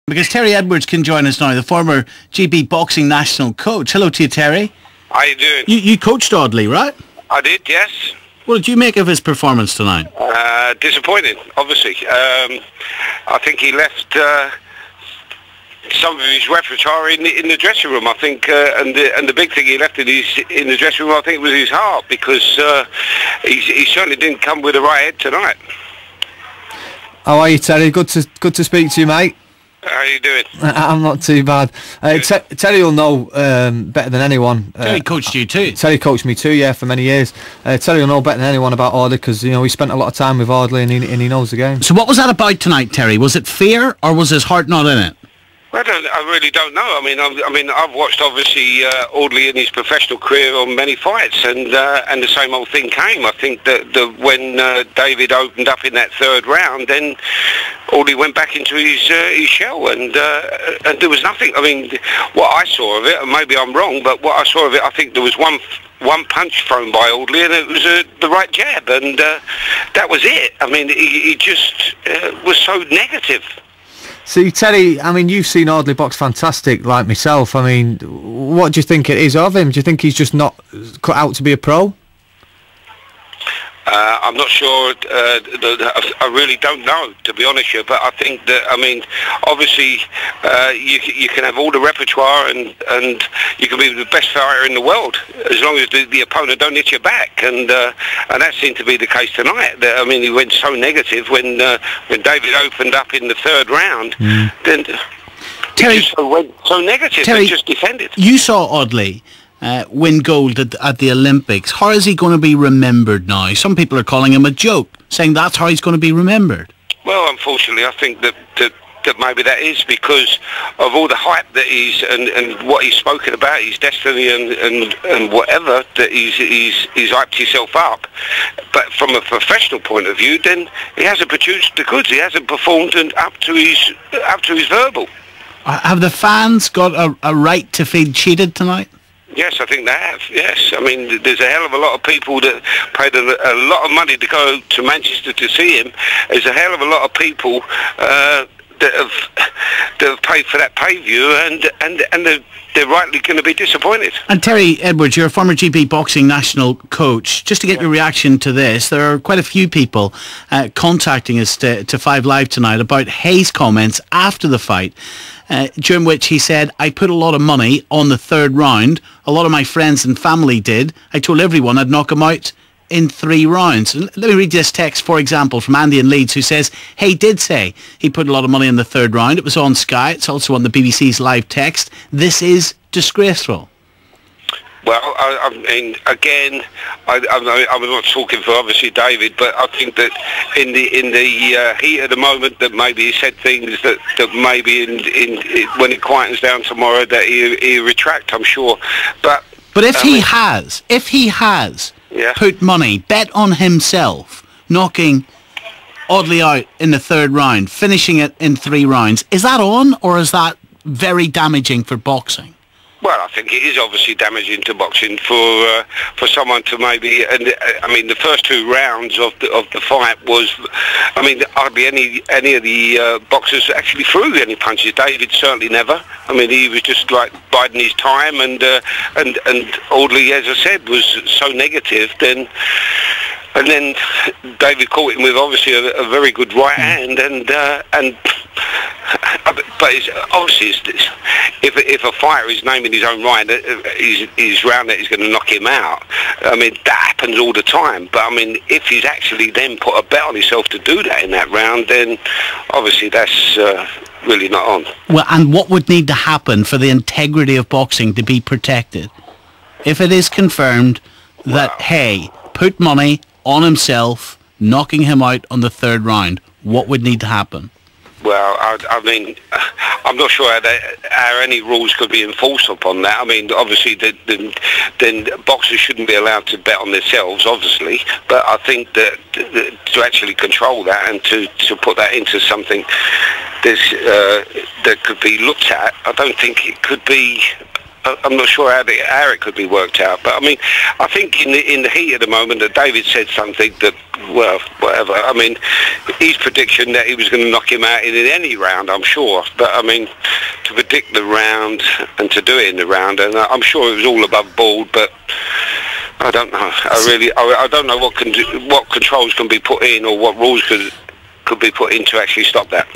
Because Terry Edwards can join us now, the former GB boxing national coach. Hello to you, Terry. How you doing? You coached Audley, right? I did, yes. What did you make of his performance tonight? Disappointing, obviously. I think he left some of his repertoire in the dressing room. I think, and the big thing he left in the dressing room, I think, was his heart, because he certainly didn't come with the right head tonight. How are you, Terry? Good to speak to you, mate. How are you doing? I'm not too bad. Terry will know better than anyone. Terry coached you too. Terry coached me too, yeah, for many years. Terry will know better than anyone about Audley, because he spent a lot of time with Audley and he knows the game. So what was that about tonight, Terry? Was it fear or was his heart not in it? I really don't know. I mean, I've watched obviously Audley in his professional career on many fights, and the same old thing came. I think that when David opened up in that third round, then Audley went back into his shell, and there was nothing. I mean, what I saw of it, and maybe I'm wrong, but what I saw of it, I think there was one punch thrown by Audley, and it was the right jab, and that was it. I mean, he just was so negative. See, Terry, I mean, you've seen Audley box fantastic, like myself. I mean, what do you think it is of him? Do you think he's just not cut out to be a pro? I'm not sure. I really don't know, to be honest with you. But I think that, I mean, obviously, you can have all the repertoire and you can be the best fighter in the world as long as the opponent don't hit your back. And that seemed to be the case tonight. I mean, he went so negative when David opened up in the third round. Then Terry, he just went so negative. Terry, and just defended. You saw Audley win gold at the Olympics. How is he going to be remembered now? Some people are calling him a joke, saying that's how he's going to be remembered. Well, unfortunately, I think that maybe that is because of all the hype that he's and what he's spoken about, his destiny and whatever, that he's hyped himself up. But from a professional point of view, then he hasn't produced the goods. He hasn't performed up to his verbal. Have the fans got a right to feel cheated tonight? Yes, I think they have, yes. I mean, there's a hell of a lot of people that paid a lot of money to go to Manchester to see him. There's a hell of a lot of people that have paid for that pay-view, and they're rightly going to be disappointed. And Terry Edwards, you're a former GB boxing national coach. Just to get your reaction to this, there are quite a few people contacting us to 5 Live tonight about Hayes' comments after the fight, during which he said, I put a lot of money on the third round. A lot of my friends and family did. I told everyone I'd knock him out in 3 rounds. Let me read this text, for example, from Andy in Leeds, who says, Hay did say he put a lot of money in the third round. It was on Sky. It's also on the BBC's live text. This is disgraceful. Well, I mean, again, I'm not talking for obviously David, but I think that in the heat of the moment, that maybe he said things that maybe when it quietens down tomorrow, that he retract, I'm sure. But if he has put money, bet on himself, knocking Audley out in the third round, finishing it in 3 rounds, is that on, or is that very damaging for boxing? Well, I think it is obviously damaging to boxing for someone to maybe, and I mean, the first 2 rounds of the fight was, I mean, hardly any of the boxers actually threw any punches. David certainly never. I mean, he was just like biding his time, and Audley, as I said, was so negative. And then David caught him with obviously a very good right hand, but it's obviously if a fighter is naming his own right, his round that he's going to knock him out. I mean, that happens all the time. But I mean, if he's actually then put a bet on himself to do that in that round, then obviously that's really not on. Well, and what would need to happen for the integrity of boxing to be protected? If it is confirmed that Hay put money on himself, knocking him out on the third round, what would need to happen? Well, I mean, I'm not sure how any rules could be enforced upon that. I mean, obviously, then boxers shouldn't be allowed to bet on themselves, obviously. But I think that to actually control that and to put that into something that could be looked at, I don't think it could be I'm not sure how it could be worked out. But I mean, I think in the heat of the moment that David said something that, well, whatever. I mean, his prediction that he was going to knock him out in any round, I'm sure. But I mean, to predict the round and to do it in the round, and I'm sure it was all above board, but I don't know. I don't know what controls can be put in or what rules could be put in to actually stop that.